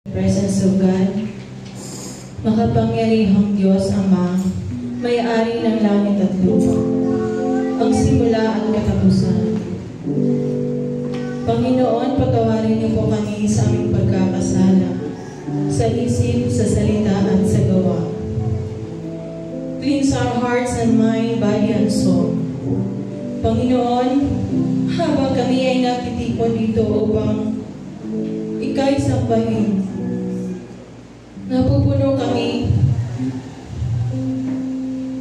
Presence of God, makapangyarihang Diyos Ama, may-ari ng langit at lupa, ang simula at katapusan. Panginoon, patawarin niyo po kami sa aming pagkakasala, sa isip, sa salita at sa gawa. Cleanse our hearts and mind, body and soul. Panginoon, habang kami ay natitipon dito upang ika'y sambahin, napupuno kami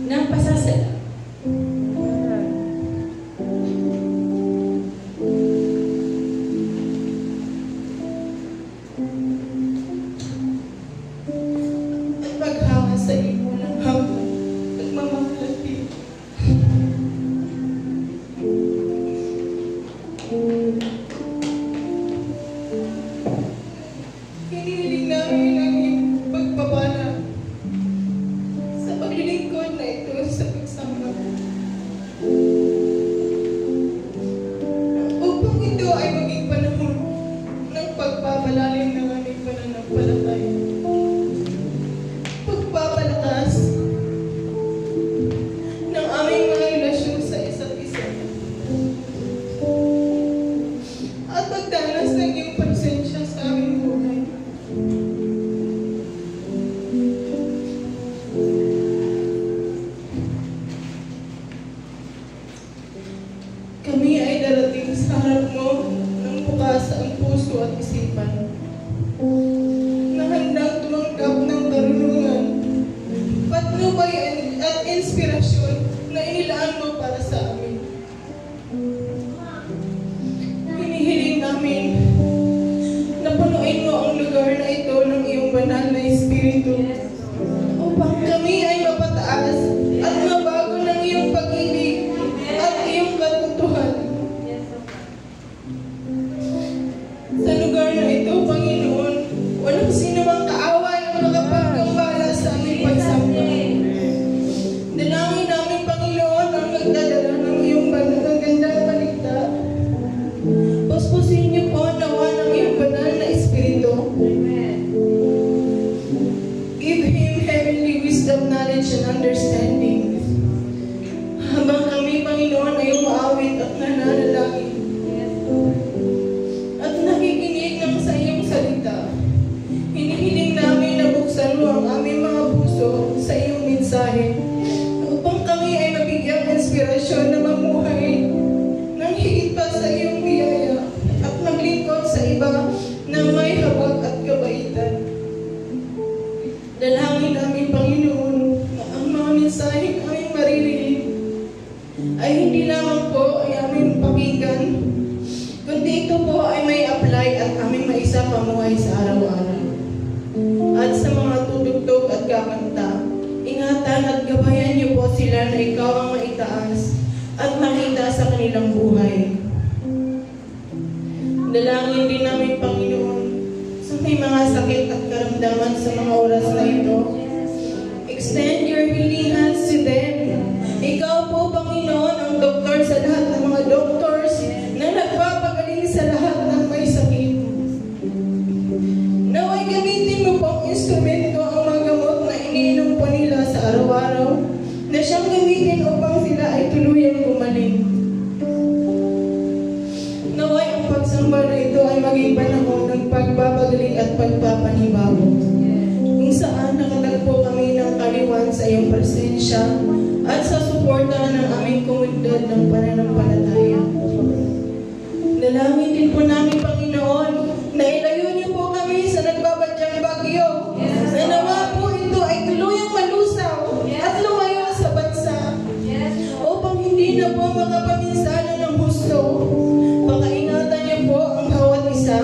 ng pasasalamat. At paghanga sa iyo ng hanggang nagmamahalati. Hinihiling namin ang iyong pagpapala sa paglilingkod na ito sa pagsamba. Upang ito ay maging panahon ng pagpapalalim ng aming pananampalataya. Pagpapalakas ng aming mga relasyon sa isa't isa. At pagdanas ng iyong presensya sa aming buhay. Kami ay darating sa harap mo ng bukas ang puso at isipan, na handang tumanggap ng karunungan, patnubay at inspirasyon na inilaan mo para sa amin. Hinihiling namin na punuin mo ang lugar na ito ng iyong banal na Espiritu, upang kami ay mapataas at mabago ng iyong pag-ibig at iyong katutuhan. Sa lugar na ito, Panginoon, walang sino mang kaaway ang makapagkambala sa aming pagsamba. Dalangin namin, Panginoon, ang nagdadala ng iyong banal ng gandang paligta. Puspusin niyo po nawa ng iyong banal na Espiritu. Give him heavenly wisdom, knowledge, and understanding. Habang kami, Panginoon, ay umaawit at nananalangin at nakikinig ng sa iyong salita, hinihiling namin na buksan mo ang aming mga puso sa iyong mensahe, upang kami ay mabigyang inspirasyon na mamuhay ng higit pa sa iyong biyaya at maglingkod sa iba na may habag at kabaitan. Dalangin namin, Panginoon, na ang mga mensaheng aming maririnig ay hindi lamang po ay aming pakinggan, kundi ito po ay may apply at aming maisa pamuhay sa araw-araw. At sa mga tutugtog at kakanta, ingatan at gabayan niyo po sila na ikaw ang maitaas at makita sa kanilang buhay. Dalangin din namin, Panginoon, sa may mga sakit at karamdaman sa mga oras na ito. Extend your healing hands to them. Ikaw po, Panginoon, ang doktor sa lahat ng mga doctors na nagpapagaling sa lahat ng may sakit. Naway gamitin mo pong instrumento ang mga gamot na iniinom po nila sa araw-araw, na siyang gamitin upang sila ay tuluyang gumaling. Naway ang pagsamba na ito ay maging panahon ng pagbabagaling at pagpapanibago, kung saan nakatagpo kami ng kaliwan sa iyong presensya at sa suporta ng aming komunidad ng pananampalataya. Dalangin din po namin, Panginoon, na ilayo niyo po kami sa nagbabadyang bagyo, na nawa po ito ay tuluyang malusaw at lumayo sa bansa, upang hindi na po makapaminsala ng husto. Pakaingatan niyo po ang bawat isa.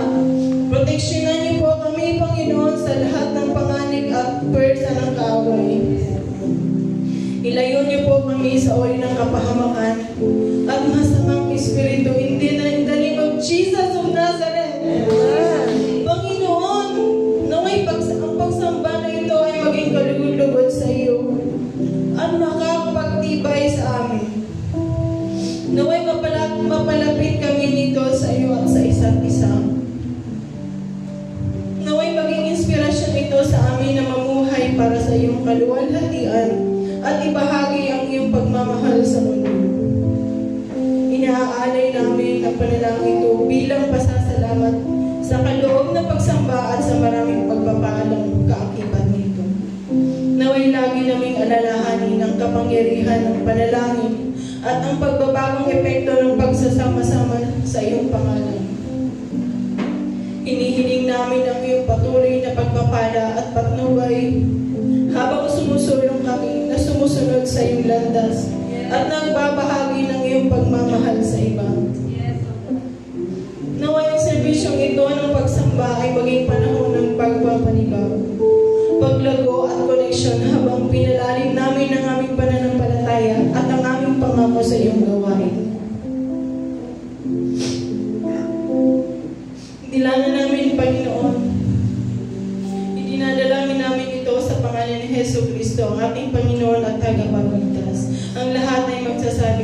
Proteksyonan niyo po kami, Panginoon, sa lahat ng panganib at pwersa ng kaaway. Ilayo niyo po kami sa uri ng kapahamakan at masamang espiritu. In the name of Jesus of Nazareth. Panginoon, naway ang pagsamba na ito ay maging kalugod-lugod sa iyo at makakapagtibay sa amin. Naway mapalapit kami nito sa iyo at sa isa't isa. Naway maging sa amin na mamuhay para sa iyong kaluwalhatian at ibahagi ang iyong pagmamahal sa mundo. Inaalay namin ang panalangin ito bilang pasasalamat sa kaloob na pagsamba at sa maraming pagpapaalang kaakibat nito. Naway lagi naming alalahanin ang kapangyarihan ng panalangin at ang pagbabagong epekto ng pagsasama-sama sa iyong pangalan. Hinihiling namin ang iyong patuloy na pagpapala at patnubay habang sumusulong kami na sumusunod sa iyong landas at nagbabahagi ng iyong pagmamahal sa iba. Naway ang serbisyong ito ng pagsamba ay maging panahon ng pagpapanibago, paglago at koneksyon habang pinalalim namin ang aming pananampalataya at ang aming pangako sa iyong gawain. Dilanan namin, Panginoon. Idinadalangin namin ito sa pangalan ni Hesus Kristo, ang ating Panginoon at Tagapagligtas. Ang lahat ay magsasabi